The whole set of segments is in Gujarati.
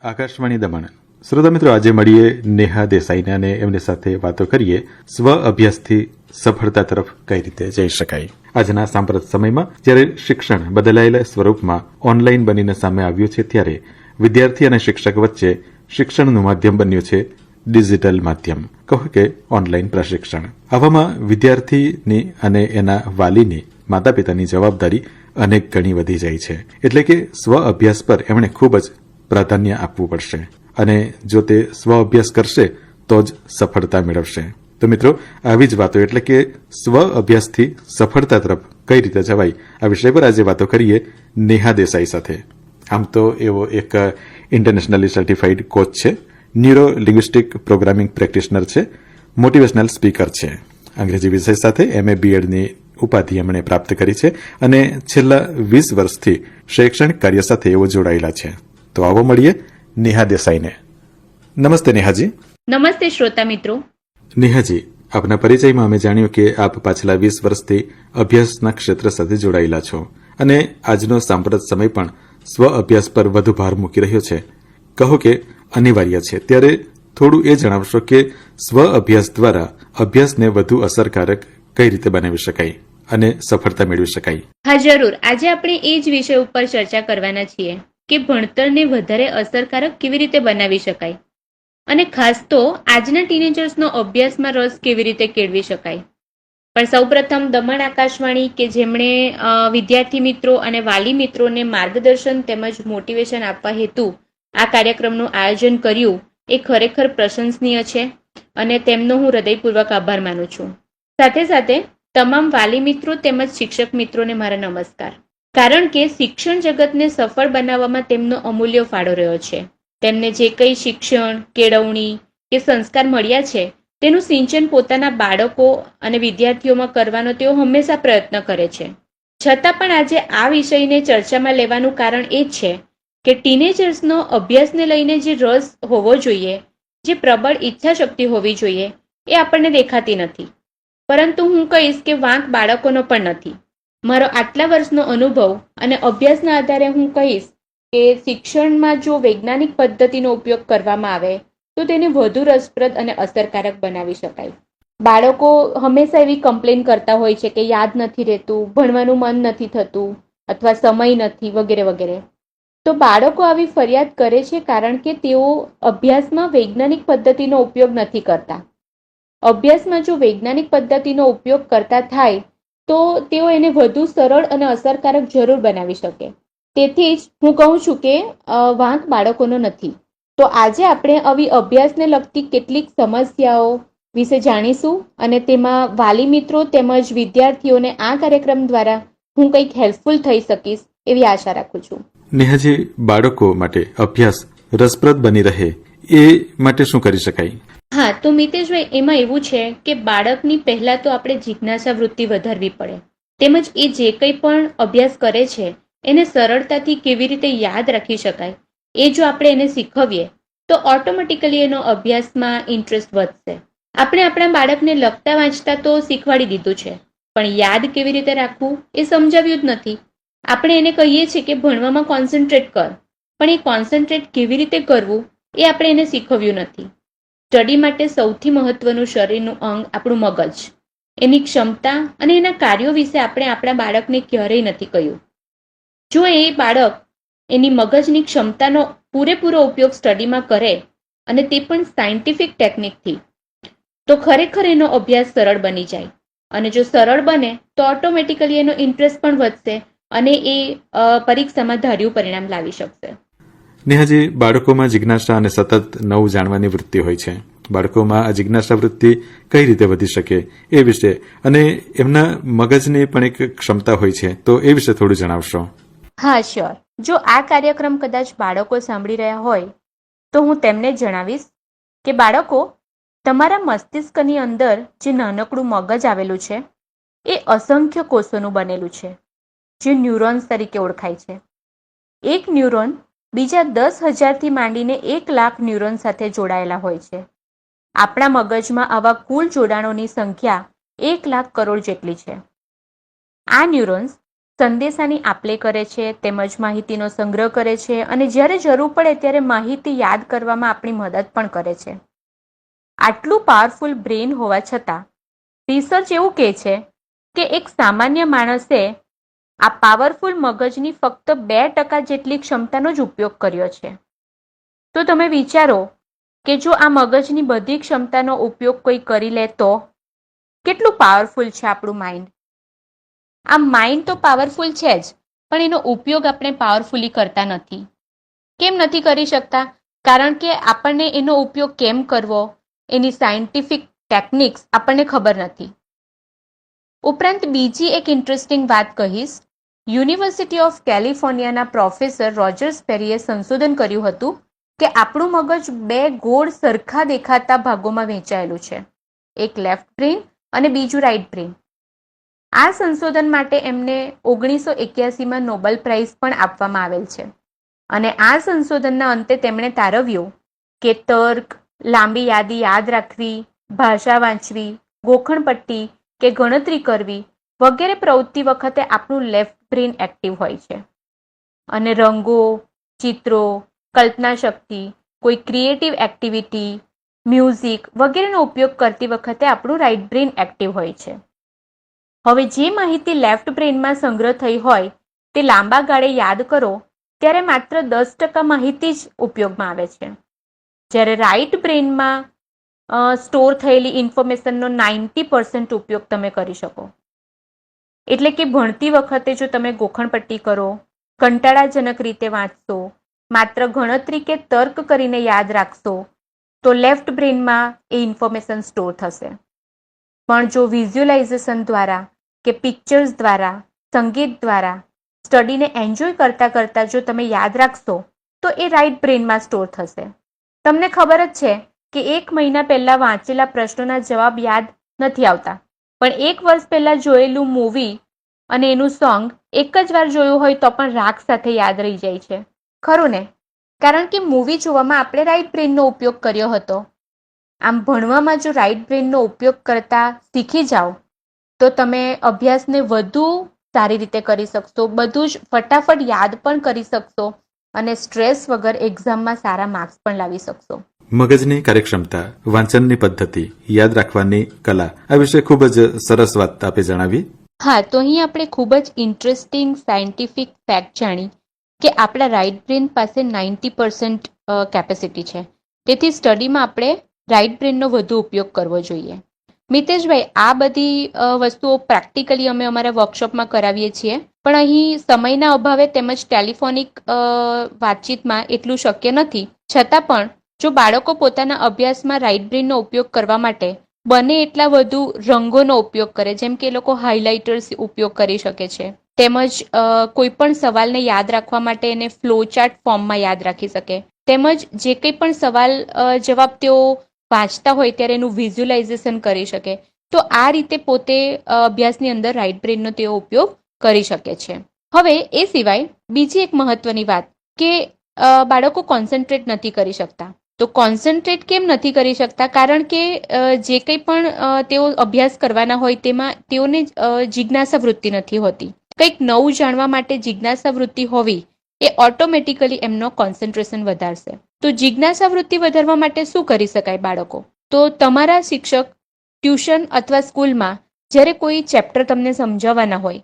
આકાશવાણી દમણ. શ્રોતા મિત્રો, આજે મળીએ નેહા દેસાઈને અને એમની સાથે વાતો કરીએ સ્વ અભ્યાસથી સફળતા તરફ કઈ રીતે જઈ શકાય. આજના સાંપ્રત સમયમાં જ્યારે શિક્ષણ બદલાયેલા સ્વરૂપમાં ઓનલાઈન બનીને સામે આવ્યું છે, ત્યારે વિદ્યાર્થી અને શિક્ષક વચ્ચે શિક્ષણનું માધ્યમ બન્યું છે ડિજિટલ માધ્યમ, કહો કે ઓનલાઈન પ્રશિક્ષણ. આવામાં વિદ્યાર્થીની અને એના વાલીની, માતા પિતાની જવાબદારી અનેક ગણી વધી જાય છે. એટલે કે સ્વ અભ્યાસ પર એમણે ખૂબ જ પ્રાધાન્ય આપવું પડશે અને જો તે સ્વ અભ્યાસ કરશે તો જ સફળતા મેળવશે. તો મિત્રો, આવી જ વાતો એટલે કે સ્વ અભ્યાસથી સફળતા તરફ કઈ રીતે જવાય, આ વિષય પર આજે વાતો કરીએ નેહા દેસાઈ સાથે. આમ તો એવો એક ઇન્ટરનેશનલી સર્ટિફાઈડ કોચ છે, ન્યુરો લિંગ્વિસ્ટિક પ્રોગ્રામિંગ પ્રેક્ટિશનર છે, મોટિવેશનલ સ્પીકર છે. અંગ્રેજી વિષય સાથે MA BEdની ઉપાધિ એમણે પ્રાપ્ત કરી છે અને છેલ્લા 20 વર્ષથી શૈક્ષણિક કાર્ય સાથે એવો જોડાયેલા છે. તો આવો મળીએ નેહા દેસાઈને. નમસ્તે નેહાજી. નમસ્તે શ્રોતા મિત્રો. નેહાજી, આપના પરિચયમાં અમે જાણ્યું કે આપ પાછલા 20 વર્ષથી અભ્યાસના ક્ષેત્ર સાથે જોડાયેલા છો અને આજનો સાંપ્રત સમય પણ સ્વ અભ્યાસ પર વધુ ભાર મૂકી રહ્યો છે, કહો કે અનિવાર્ય છે. ત્યારે થોડું એ જણાવશો કે સ્વ અભ્યાસ દ્વારા અભ્યાસને વધુ અસરકારક કઈ રીતે બનાવી શકાય અને સફળતા મેળવી શકાય? હા, જરૂર. આજે આપણે એ જ વિષય ઉપર ચર્ચા કરવાના છીએ કે ભણતરને વધારે અસરકારક કેવી રીતે બનાવી શકાય અને ખાસ તો આજના ટીનેજર્સનો અભ્યાસમાં રસ કેવી રીતે કેળવી શકાય. પણ સૌપ્રથમ દમણ આકાશવાણી કે જેમણે વિદ્યાર્થી મિત્રો અને વાલી મિત્રોને માર્ગદર્શન તેમજ મોટિવેશન આપવા હેતુ આ કાર્યક્રમનું આયોજન કર્યું, એ ખરેખર પ્રશંસનીય છે અને તેમનો હું હૃદયપૂર્વક આભાર માનું છું. સાથે સાથે તમામ વાલી મિત્રો તેમજ શિક્ષક મિત્રોને મારા નમસ્કાર. કારણ કે શિક્ષણ જગતને સફળ બનાવવામાં તેમનો અમૂલ્ય ફાળો રહ્યો છે. તેમને જે કંઈ શિક્ષણ, કેળવણી કે સંસ્કાર મળ્યા છે તેનું સિંચન પોતાના બાળકો અને વિદ્યાર્થીઓમાં કરવાનો તેઓ હંમેશા પ્રયત્ન કરે છે. છતાં પણ આજે આ વિષયને ચર્ચામાં લેવાનું કારણ એ જ છે કે ટીનેજર્સનો અભ્યાસને લઈને જે રસ હોવો જોઈએ, જે પ્રબળ ઈચ્છા શક્તિ હોવી જોઈએ, એ આપણને દેખાતી નથી. પરંતુ હું કહીશ કે વાંક બાળકોનો પણ નથી. મારો આટલા વર્ષનો અનુભવ અને અભ્યાસના આધારે હું કહીશ કે શિક્ષણમાં જો વૈજ્ઞાનિક પદ્ધતિનો ઉપયોગ કરવામાં આવે તો તેને વધુ રસપ્રદ અને અસરકારક બનાવી શકાય. બાળકો હંમેશા એવી કમ્પ્લેન કરતા હોય છે કે યાદ નથી રહેતું, ભણવાનું મન નથી થતું અથવા સમય નથી વગેરે વગેરે. તો બાળકો આવી ફરિયાદ કરે છે કારણ કે તેઓ અભ્યાસમાં વૈજ્ઞાનિક પદ્ધતિનો ઉપયોગ નથી કરતા. અભ્યાસમાં જો વૈજ્ઞાનિક પદ્ધતિનો ઉપયોગ કરતા થાય તો તેઓ એને વધુ સરળ અને અસરકારક જરૂર બનાવી શકે. તેથી જ હું કહું છું કે વાંક બાળકોનો નથી. તો આજે આપણે આવી અભ્યાસને લગતી કેટલીક સમસ્યાઓ વિશે જાણીશું અને તેમાં વાલી મિત્રો તેમજ વિદ્યાર્થીઓને આ કાર્યક્રમ દ્વારા હું કંઈક હેલ્પફુલ થઈ શકીશ એવી આશા રાખું છું. નેહાજી, બાળકો માટે અભ્યાસ રસપ્રદ બની રહે એ માટે શું કરી શકાય? હા, તો મિતેશભાઈ, એમાં એવું છે કે બાળકની પહેલા તો આપણે જિજ્ઞાસા વૃત્તિ વધારવી પડે. તેમજ એ જે કંઈ પણ અભ્યાસ કરે છે એને સરળતાથી કેવી રીતે યાદ રાખી શકાય એ જો આપણે એને શીખવીએ તો ઓટોમેટિકલી એનો અભ્યાસમાં ઇન્ટરેસ્ટ વધશે. આપણે આપણા બાળકને લખતા વાંચતા તો શીખવાડી દીધું છે, પણ યાદ કેવી રીતે રાખવું એ સમજાવ્યું જ નથી. આપણે એને કહીએ છીએ કે ભણવામાં કોન્સન્ટ્રેટ કર, પણ એ કોન્સન્ટ્રેટ કેવી રીતે કરવું એ આપણે એને શીખવ્યું નથી. સ્ટડી માટે સૌથી મહત્વનું શરીરનું અંગ આપણું મગજ, એની ક્ષમતા અને એના કાર્યો વિશે આપણે આપણા બાળકને ક્યારેય નથી કહ્યું. જો એ બાળક એની મગજની ક્ષમતાનો પૂરેપૂરો ઉપયોગ સ્ટડીમાં કરે અને તે પણ સાયન્ટિફિક ટેકનિકથી, તો ખરેખર એનો અભ્યાસ સરળ બની જાય. અને જો સરળ બને તો ઓટોમેટિકલી એનો ઇન્ટરેસ્ટ પણ વધશે અને એ પરીક્ષામાં ધાર્યું પરિણામ લાવી શકશે. નેહાજી, બાળકોમાં જિજ્ઞાસા અને સતત નવું જાણવાની વૃત્તિ હોય છે. બાળકોમાં આ જિજ્ઞાસા વૃત્તિ કઈ રીતે વધી શકે એ વિશે અને એમના મગજની પણ એક ક્ષમતા હોય છે, તો એ વિશે થોડું જણાવશો? હા, શ્યોર. જો આ કાર્યક્રમ કદાચ બાળકો સાંભળી રહ્યા હોય તો હું તેમને જણાવીશ કે બાળકો, તમારા મસ્તિષ્કની અંદર જે નાનકડું મગજ આવેલું છે એ અસંખ્ય કોષોનું બનેલું છે, જે ન્યુરોન્સ તરીકે ઓળખાય છે. એક ન્યુરોન બીજા 10,000થી માંડીને 1,00,000 ન્યુરોન સાથે જોડાયેલા હોય છે. આપણા મગજમાં આવા કુલ જોડાણોની સંખ્યા 1,00,000 કરોડ જેટલી છે. આ ન્યુરોન્સ સંદેશાની આપલે કરે છે તેમજ માહિતીનો સંગ્રહ કરે છે અને જ્યારે જરૂર પડે ત્યારે માહિતી યાદ કરવામાં આપણી મદદ પણ કરે છે. આટલું પાવરફુલ બ્રેઇન હોવા છતાં રિસર્ચ એવું કહે છે કે એક સામાન્ય માણસે આ પાવરફુલ મગજની ફક્ત 2% જેટલી ક્ષમતાનો જ ઉપયોગ કર્યો છે. તો તમે વિચારો કે જો આ મગજની બધી ક્ષમતાનો ઉપયોગ કોઈ કરી લે તો કેટલું પાવરફુલ છે આપણું માઇન્ડ. આ માઇન્ડ તો પાવરફુલ છે જ, પણ એનો ઉપયોગ આપણે પાવરફુલી કરતા નથી. કેમ નથી કરી શકતા? કારણ કે આપણને એનો ઉપયોગ કેમ કરવો, એની સાયન્ટિફિક ટેકનિક્સ આપણને ખબર નથી. ઉપરાંત બીજી એક ઇન્ટરેસ્ટિંગ વાત કહીશ. યુનિવર્સિટી ઓફ કેલિફોર્નિયાના પ્રોફેસર રોજર સ્પેરીએ સંશોધન કર્યું હતું કે આપણું મગજ 2 ગોળ સરખા દેખાતા ભાગોમાં વહેંચાયેલું છે, એક લેફ્ટ બ્રેઇન અને બીજું રાઇટ બ્રેઇન. આ સંશોધન માટે એમને 1981માં નોબેલ પ્રાઇઝ પણ આપવામાં આવેલ છે. અને આ સંશોધનના અંતે તેમણે તારવ્યું કે તર્ક, લાંબી યાદી યાદ રાખવી, ભાષા વાંચવી, ગોખણપટ્ટી કે ગણતરી કરવી વગેરે પ્રવૃત્તિ વખતે આપણું લેફ્ટ બ્રેઇન એક્ટિવ હોય છે. અને રંગો, ચિત્રો, કલ્પના શક્તિ, કોઈ ક્રિએટિવ એક્ટિવિટી, મ્યુઝિક વગેરેનો ઉપયોગ કરતી વખતે આપણું રાઇટ બ્રેઇન એક્ટિવ હોય છે. હવે જે માહિતી લેફ્ટ બ્રેઇનમાં સંગ્રહ થઈ હોય તે લાંબા ગાળે યાદ કરો ત્યારે માત્ર 10% માહિતી જ ઉપયોગમાં આવે છે. જ્યારે રાઇટ બ્રેઇનમાં સ્ટોર થયેલી ઇન્ફોર્મેશનનો 90% ઉપયોગ તમે કરી શકો. એટલે કે ભણતી વખતે જો તમે ગોખણપટ્ટી કરો, કંટાળાજનક રીતે વાંચશો, માત્ર ગણતરી કે તર્ક કરીને યાદ રાખશો તો લેફ્ટ બ્રેઇનમાં એ ઇન્ફોર્મેશન સ્ટોર થશે. પણ જો વિઝ્યુઅલાઇઝેશન દ્વારા કે પિક્ચર્સ દ્વારા, સંગીત દ્વારા સ્ટડીને એન્જોય કરતા કરતા જો તમે યાદ રાખશો તો એ રાઇટ બ્રેઇનમાં સ્ટોર થશે. તમને ખબર જ છે કે 1 મહિના પહેલા વાંચેલા પ્રશ્નોના જવાબ યાદ નથી આવતા, પણ 1 વર્ષ પહેલા જોયેલું મૂવી અને એનું સોંગ એક જ વાર જોયું હોય તો પણ રાગ સાથે યાદ રહી જાય છે. ખરું ને? કારણ કે મૂવી જોવામાં આપણે રાઇટ બ્રેઇનનો ઉપયોગ કર્યો હતો. આમ ભણવામાં જો રાઇટ બ્રેઇનનો ઉપયોગ કરતા શીખી જાઓ તો તમે અભ્યાસને વધુ સારી રીતે કરી શકશો, બધું જ ફટાફટ યાદ પણ કરી શકશો અને સ્ટ્રેસ વગર એક્ઝામમાં સારા માર્ક્સ પણ લાવી શકશો. મગજની કાર્યક્ષમતા, વાંચનની પદ્ધતિ, યાદ રાખવાની કલા, આ વિશે ખૂબ જ સરસ વાત આપે જણાવી. હા, તો અહીં આપણે ખૂબ જ ઇન્ટરેસ્ટિંગ સાયન્ટિફિક ફેક્ટ જાણી કે આપણા રાઇટ બ્રેઇન પાસે 90% કેપેસિટી છે. તેથી સ્ટડીમાં આપણે રાઇટ બ્રેઇનનો વધુ ઉપયોગ કરવો જોઈએ. મિતેશભાઈ, આ બધી વસ્તુઓ પ્રેક્ટિકલી અમે અમારા વર્કશોપમાં કરાવીએ છીએ, પણ અહીં સમયના અભાવે તેમજ ટેલિફોનિક વાતચીતમાં એટલું શક્ય નથી. છતાં પણ જો બાળકો પોતાના અભ્યાસમાં રાઇટ બ્રેઇનનો ઉપયોગ કરવા માટે બને એટલા વધુ રંગોનો ઉપયોગ કરે, જેમ કે એ લોકો હાઇલાઇટર્સ ઉપયોગ કરી શકે છે, તેમજ કોઈ પણ સવાલને યાદ રાખવા માટે એને ફ્લોચાર્ટ ફોર્મમાં યાદ રાખી શકે, તેમજ જે કંઈ પણ સવાલ જવાબ તેઓ વાંચતા હોય ત્યારે એનું વિઝ્યુઅલાઇઝેશન કરી શકે. તો આ રીતે પોતે અભ્યાસની અંદર રાઇટ બ્રેઇનનો તેઓ ઉપયોગ કરી શકે છે. હવે એ સિવાય બીજી એક મહત્વની વાત કે બાળકો કોન્સન્ટ્રેટ નથી કરી શકતા. તો કોન્સન્ટ્રેટ કેમ નથી કરી શકતા? કારણ કે જે કંઈ પણ તેઓ અભ્યાસ કરવાના હોય તેમાં તેઓને જિજ્ઞાસા વૃત્તિ નથી હોતી. કંઈક નવું જાણવા માટે જિજ્ઞાસા વૃત્તિ હોવી એ ઓટોમેટિકલી એમનો કોન્સન્ટ્રેશન વધારશે. તો જિજ્ઞાસા વૃત્તિ વધારવા માટે શું કરી શકાય બાળકો? તો તમારા શિક્ષક ટ્યુશન અથવા સ્કૂલમાં જ્યારે કોઈ ચેપ્ટર તમને સમજાવવાના હોય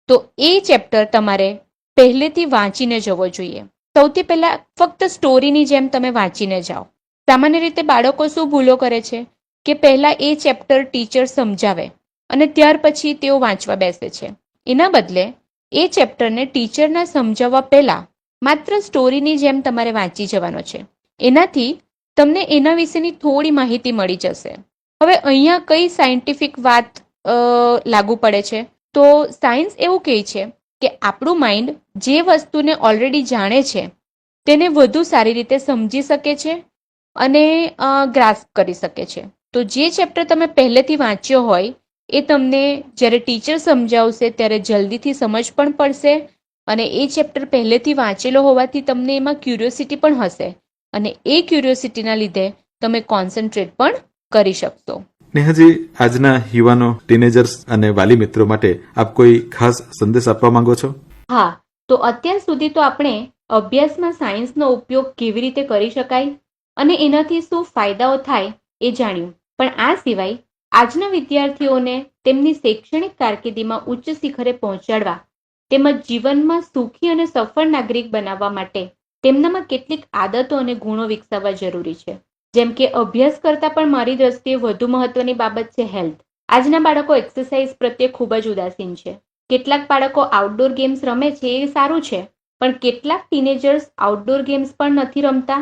તો એ ચેપ્ટર તમારે પહેલેથી વાંચીને જવો જોઈએ. સૌથી પહેલા ફક્ત સ્ટોરીની જેમ તમે વાંચીને જાઓ. સામાન્ય રીતે બાળકો શું ભૂલો કરે છે કે પહેલા એ ચેપ્ટર ટીચર સમજાવે અને ત્યાર પછી તેઓ વાંચવા બેસે છે. એના બદલે એ ચેપ્ટરને ટીચરના સમજાવવા પહેલા માત્ર સ્ટોરીની જેમ તમારે વાંચી જવાનો છે. એનાથી તમને એના વિશેની થોડી માહિતી મળી જશે. હવે અહીંયા કઈ સાયન્ટિફિક વાત લાગુ પડે છે? તો સાયન્સ એવું કહે છે કે આપણું માઇન્ડ જે વસ્તુને ઓલરેડી જાણે છે તેને વધુ સારી રીતે સમજી શકે છે અને ગ્રાસ્પ કરી શકે છે. તો જે ચેપ્ટર તમે પહેલેથી વાંચ્યો હોય એ તમને જ્યારે ટીચર સમજાવશે ત્યારે જલ્દીથી સમજ પણ પડશે અને એ ચેપ્ટર પહેલેથી વાંચેલો હોવાથી તમને એમાં ક્યુરિયોસિટી પણ હશે અને એ ક્યુરિયોસિટીના લીધે તમે કોન્સન્ટ્રેટ પણ કરી શકશો. નેહાજી, આજના યુવાનો, ટીનેજર્સ અને વાલી મિત્રો માટે આપ કોઈ ખાસ સંદેશ આપવા માંગો છો? હા, તો અત્યાર સુધી તો આપણે અભ્યાસમાં સાયન્સનો ઉપયોગ કેવી રીતે કરી શકાય અને એનાથી શું ફાયદાઓ થાય એ જાણ્યું. પણ આ સિવાય આજના વિદ્યાર્થીઓને તેમની શૈક્ષણિક કારકિર્દીમાં ઉચ્ચ શિખરે પહોંચાડવા તેમજ જીવનમાં સુખી અને સફળ નાગરિક બનાવવા માટે તેમનામાં કેટલીક આદતો અને ગુણો વિકસાવવા જરૂરી છે. જેમ કે અભ્યાસ કરતાં પણ મારી દ્રષ્ટિએ વધુ મહત્વની બાબત છે હેલ્થ. આજના બાળકો એક્સરસાઇઝ પ્રત્યે ખૂબ જ ઉદાસીન છે. કેટલાક બાળકો આઉટડોર ગેમ્સ રમે છે એ સારું છે, પણ કેટલાક ટીનેજર્સ આઉટડોર ગેમ્સ પણ નથી રમતા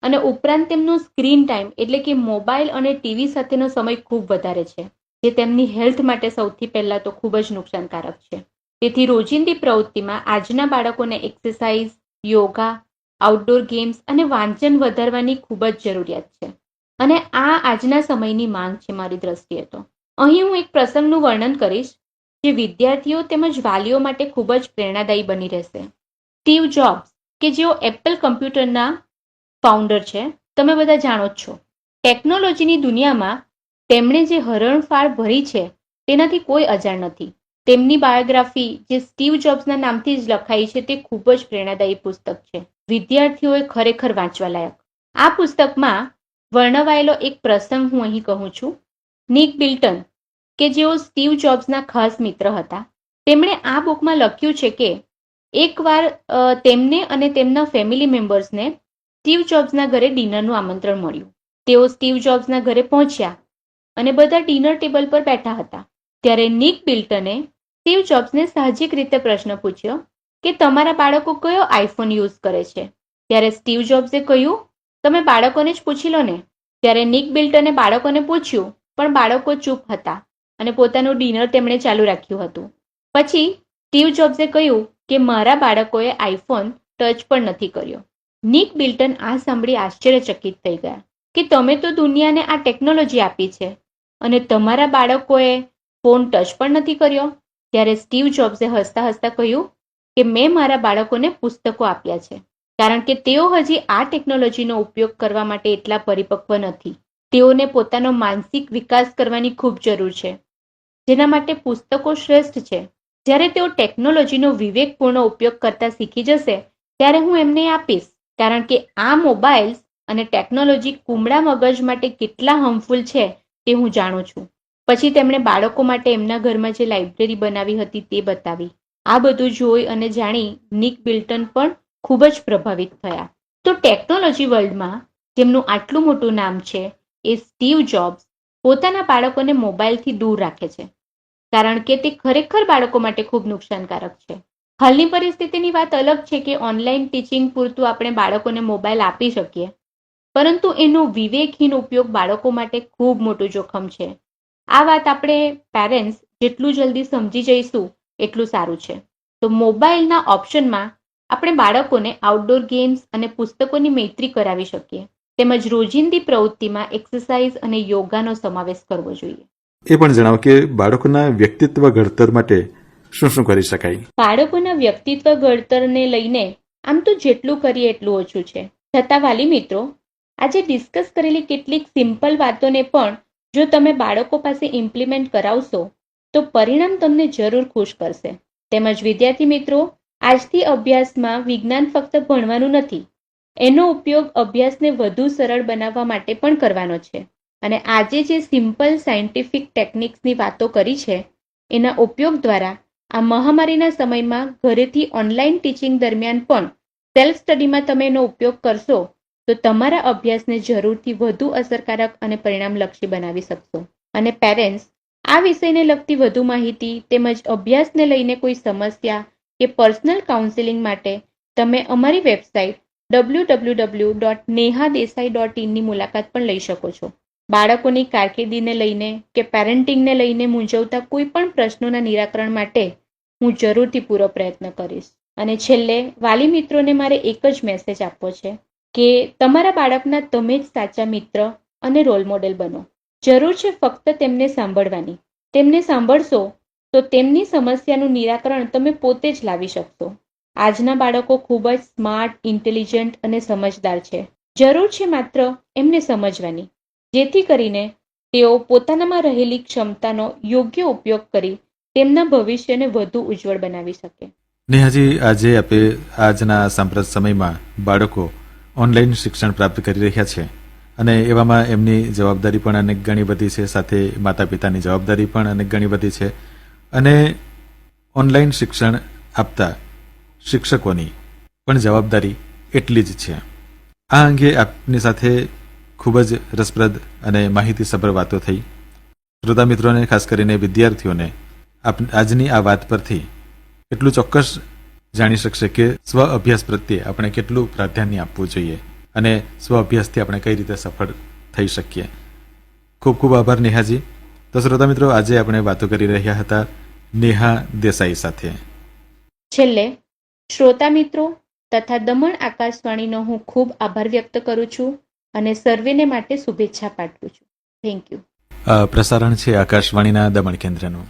અને ઉપરાંત તેમનો સ્ક્રીન ટાઈમ એટલે કે મોબાઈલ અને ટીવી સાથેનો સમય ખૂબ વધારે છે, જે તેમની હેલ્થ માટે સૌથી પહેલા તો ખૂબ જ નુકસાનકારક છે. તેથી રોજિંદી પ્રવૃત્તિમાં આજના બાળકોને એક્સરસાઇઝ, યોગા, આઉટડોર ગેમ્સ અને વાંચન વધારવાની ખૂબ જ જરૂરિયાત છે. અને આ આજના સમયની માંગ છે મારી દ્રષ્ટિએ તો. અહીં હું એક પ્રસંગનું વર્ણન કરીશ જે વિદ્યાર્થીઓ તેમજ વાલીઓ માટે ખૂબ જ પ્રેરણાદાયી બની રહેશે. સ્ટીવ જોબ્સ, કે જેઓ એપલ કમ્પ્યુટરના ફાઉન્ડર છે, તમે બધા જાણો જ છો. ટેકનોલોજીની દુનિયામાં તેમણે જે હરણફાળ ભરી છે તેનાથી કોઈ અજાણ નથી. તેમની બાયોગ્રાફી જે સ્ટીવ જોબ્સના નામથી જ લખાઈ છે તે ખૂબ જ પ્રેરણાદાયી પુસ્તક છે. વિદ્યાર્થીઓએ ખરેખર વાંચવા લાયક. આ પુસ્તકમાં વર્ણવાયેલો એક પ્રસંગ હું અહીં કહું છું. નિક બિલ્ટન, કે જેઓ સ્ટીવ જોબ્સના ખાસ મિત્ર હતા, તેમણે આ બુકમાં લખ્યું છે કે એકવાર તેમને અને તેમના ફેમિલી મેમ્બર્સને સ્ટીવ જોબ્સના ઘરે ડિનરનું આમંત્રણ મળ્યું. તેઓ સ્ટીવ જોબ્સના ઘરે પહોંચ્યા અને બધા ડિનર ટેબલ પર બેઠા હતા. ત્યારે નિક બિલ્ટને સ્ટીવ જોબ્સને સાહજિક રીતે પ્રશ્ન પૂછ્યો કે તમારા બાળકો કયો આઈફોન યુઝ કરે છે? ત્યારે સ્ટીવ જોબ્સે કહ્યું, તમે બાળકોને જ પૂછી લો ને. ત્યારે નિક બિલ્ટને બાળકોને પૂછ્યું, પણ બાળકો ચૂપ હતા અને પોતાનું ડિનર તેમણે ચાલુ રાખ્યું હતું. પછી સ્ટીવ જોબ્સે કહ્યું કે મારા બાળકોએ આઈફોન ટચ પણ નથી કર્યો. નિક બિલ્ટન આ સાંભળી આશ્ચર્યચકિત થઈ ગયા કે તમે તો દુનિયાને આ ટેકનોલોજી આપી છે અને તમારા બાળકોએ ફોન ટચ પણ નથી કર્યો. ત્યારે સ્ટીવ જોબ્સે હસતા હસતા કહ્યું કે મેં મારા બાળકોને પુસ્તકો આપ્યા છે, કારણ કે તેઓ હજી આ ટેકનોલોજીનો ઉપયોગ કરવા માટે એટલા પરિપક્વ નથી. તેઓને પોતાનો માનસિક વિકાસ કરવાની ખૂબ જરૂર છે, જેના માટે પુસ્તકો શ્રેષ્ઠ છે. જ્યારે તેઓ ટેકનોલોજીનો વિવેકપૂર્ણ ઉપયોગ કરતા શીખી જશે ત્યારે હું એમને આપીશ, કારણ કે આ મોબાઈલ્સ અને ટેકનોલોજી કુમળા મગજ માટે કેટલા હાર્મફુલ છે તે હું જાણું છું. પછી તેમણે બાળકો માટે એમના ઘરમાં જે લાઇબ્રેરી બનાવી હતી તે બતાવી. આ બધું જોઈ અને જાણી નિક બિલ્ટન પણ ખૂબ જ પ્રભાવિત થયા. તો ટેકનોલોજી વર્લ્ડમાં જેમનું આટલું મોટું નામ છે એ સ્ટીવ જોબ્સ પોતાના બાળકોને મોબાઈલથી દૂર રાખે છે, કારણ કે તે ખરેખર બાળકો માટે ખૂબ નુકસાનકારક છે. હાલની પરિસ્થિતિની વાત અલગ છે કે ઓનલાઈન ટીચિંગ પૂરતું આપણે બાળકોને મોબાઈલ આપી શકીએ, પરંતુ એનો વિવેકહીન ઉપયોગ બાળકો માટે ખૂબ મોટું જોખમ છે. આ વાત આપણે પેરેન્ટ્સ જેટલું જલ્દી સમજી જઈશું એટલું સારું છે. તો મોબાઈલના ઓપ્શનમાં આપણે બાળકોને આઉટડોર ગેમ્સ અને પુસ્તકોની મૈત્રી કરાવી શકીએ, તેમજ રોજિંદી પ્રવૃત્તિમાં એક્સરસાઇઝ અને યોગાનો સમાવેશ કરવો જોઈએ. એ પણ જણાવો કે બાળકોના વ્યક્તિત્વ ઘડતર માટે શું શું કરી શકાય? બાળકોના વ્યક્તિત્વ ઘડતરને લઈને આમ તો જેટલું કરીએ એટલું ઓછું છે. છતાં વાલી મિત્રો, આજે ડિસ્કસ કરેલી કેટલીક સિમ્પલ વાતોને પણ જો તમે બાળકો પાસે ઇમ્પ્લિમેન્ટ કરાવશો તો પરિણામ તમને જરૂર ખુશ કરશે. તેમજ વિદ્યાર્થી મિત્રો, આજથી અભ્યાસમાં વિજ્ઞાન ફક્ત ભણવાનું નથી, એનો ઉપયોગ અભ્યાસને વધુ સરળ બનાવવા માટે પણ કરવાનો છે. અને આજે જે સિમ્પલ સાયન્ટિફિક ટેકનિક્સની વાતો કરી છે એના ઉપયોગ દ્વારા આ મહામારીના સમયમાં ઘરેથી ઓનલાઈન ટીચિંગ દરમિયાન પણ સેલ્ફ સ્ટડીમાં તમે એનો ઉપયોગ કરશો તો તમારા અભ્યાસને જરૂરથી વધુ અસરકારક અને પરિણામલક્ષી બનાવી શકશો. અને પેરેન્ટ્સ, આ વિષયને લગતી વધુ માહિતી તેમજ અભ્યાસને લઈને કોઈ સમસ્યા કે પર્સનલ કાઉન્સેલિંગ માટે તમે અમારી વેબસાઇટ www.nehadesai.in ની મુલાકાત પણ લઈ શકો છો. બાળકોની કારકિર્દીને લઈને કે પેરેન્ટિંગને લઈને મૂંઝવતા કોઈ પણ પ્રશ્નોના નિરાકરણ માટે હું જરૂરથી પૂરો પ્રયત્ન કરીશ. અને છેલ્લે વાલી મિત્રોને મારે એક જ મેસેજ આપવો છે કે તમારા બાળકના તમે જ સાચા મિત્ર અને રોલ મોડેલ બનો. જરૂર છે ફક્ત તેમને સાંભળવાની. તેમને સાંભળશો તો તેમની સમસ્યાનું નિરાકરણ તમે પોતે જ લાવી શકશો. આજના બાળકો ખૂબ જ સ્માર્ટ, ઇન્ટેલિજન્ટ અને સમજદાર છે. જરૂર છે માત્ર એમને સમજવાની, જેથી કરીને તેઓ પોતાનામાં રહેલી ક્ષમતાનો યોગ્ય ઉપયોગ કરી તેમના ભવિષ્યને વધુ ઉજ્જવળ બનાવી શકે. નેહાજી, આજે આપણે આજના સાંપ્રત સમયમાં બાળકો ઓનલાઈન શિક્ષણ પ્રાપ્ત કરી રહ્યા છે અને એવામાં એમની જવાબદારી પણ અનેક ઘણી બધી છે, સાથે માતા પિતાની જવાબદારી પણ અનેક ઘણી બધી છે અને ઓનલાઈન શિક્ષણ આપતા શિક્ષકોની પણ જવાબદારી એટલી જ છે. આ અંગે આપની સાથે ખૂબ જ રસપ્રદ અને માહિતીસભર વાતો થઈ. શ્રોતા મિત્રોને, ખાસ કરીને વિદ્યાર્થીઓને આજની આ વાત પરથી એટલું ચોક્કસ જાણી શકશે કે સ્વ અભ્યાસ પ્રત્યે આપણે કેટલું પ્રાધાન્ય આપવું જોઈએ અને સ્વ અભ્યાસથી આપણે કઈ રીતે સફળ થઈ શકીએ. ખૂબ ખૂબ આભાર નેહાજી. તો શ્રોતા મિત્રો, આજે આપણે વાતો કરી રહ્યા હતા નેહા દેસાઈ સાથે. છેલ્લે શ્રોતા મિત્રો તથા દમણ આકાશવાણીનો હું ખૂબ આભાર વ્યક્ત કરું છું અને સર્વેને માટે શુભેચ્છા પાઠવું છું. Thank you. પ્રસારણ છે આકાશવાણીના દમણ કેન્દ્રનું.